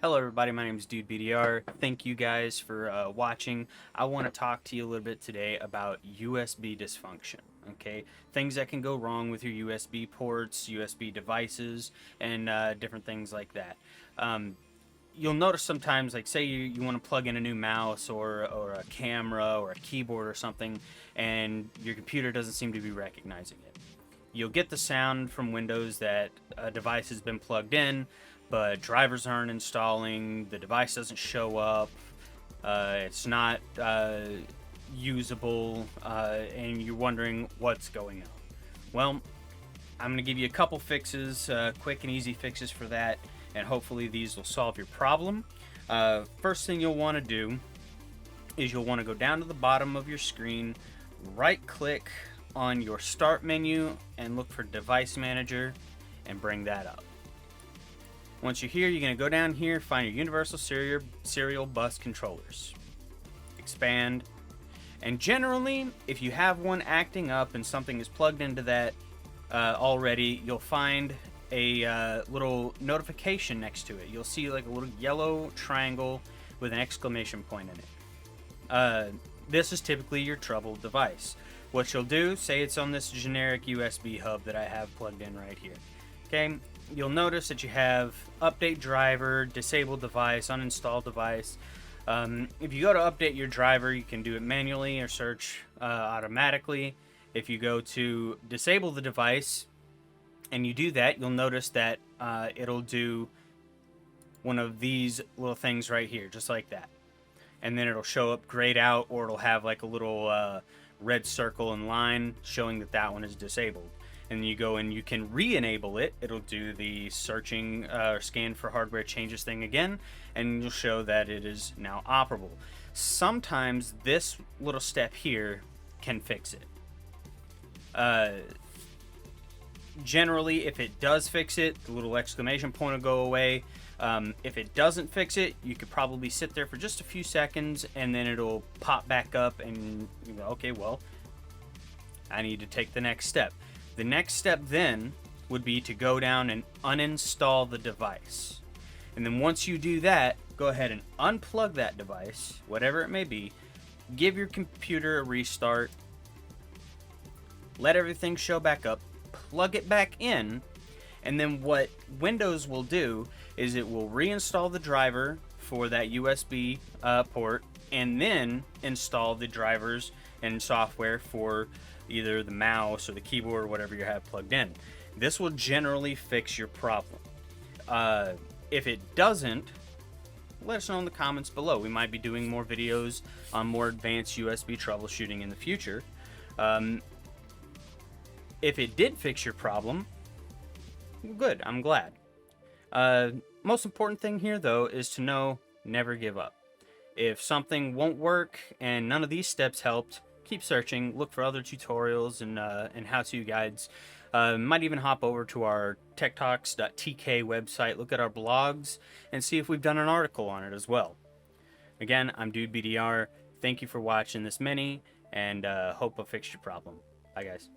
Hello everybody, my name is DudeBDR. Thank you guys for watching. I want to talk to you a little bit today about USB dysfunction, okay? Things that can go wrong with your USB ports, USB devices, and different things like that. You'll notice sometimes, like say you want to plug in a new mouse or a camera or a keyboard or something, and your computer doesn't seem to be recognizing it. You'll get the sound from Windows that a device has been plugged in, but drivers aren't installing, the device doesn't show up, it's not usable, and you're wondering what's going on. Well, I'm going to give you a couple fixes, quick and easy fixes for that, and hopefully these will solve your problem. First thing you'll want to do is you'll want to go down to the bottom of your screen, right click on your start menu and look for device manager and bring that up. Once you're here, you're going to go down here, find your universal serial bus controllers, expand, and generally if you have one acting up and something is plugged into that already, you'll find a little notification next to it. You'll see like a little yellow triangle with an exclamation point in it. This is typically your troubled device. What you'll do, say it's on this generic USB hub that I have plugged in right here. Okay, you'll notice that you have update driver, disable device, uninstall device. If you go to update your driver, you can do it manually or search automatically. If you go to disable the device and you do that, you'll notice that it'll do one of these little things right here, just like that. And then it'll show up grayed out, or it'll have like a little red circle and line showing that that one is disabled. And you go and you can re-enable it. It'll do the searching or scan for hardware changes thing again, and you'll show that it is now operable. Sometimes this little step here can fix it. Generally, if it does fix it, the little exclamation point will go away. If it doesn't fix it, you could probably sit there for just a few seconds and then it'll pop back up and you go, okay, well, I need to take the next step. The next step then would be to go down and uninstall the device. And then once you do that, go ahead and unplug that device, whatever it may be, give your computer a restart, let everything show back up, plug it back in, and then what Windows will do is it will reinstall the driver for that USB port and then install the drivers and software for either the mouse or the keyboard or whatever you have plugged in. This will generally fix your problem. If it doesn't, let us know in the comments below. We might be doing more videos on more advanced USB troubleshooting in the future. If it did fix your problem, good, I'm glad. Most important thing here though is to know, never give up. If something won't work and none of these steps helped, keep searching, look for other tutorials and how-to guides. Might even hop over to our TekTox.tk website, look at our blogs, and see if we've done an article on it as well. Again, I'm DudeBDR. Thank you for watching this mini, and hope I fixed your problem. Bye guys.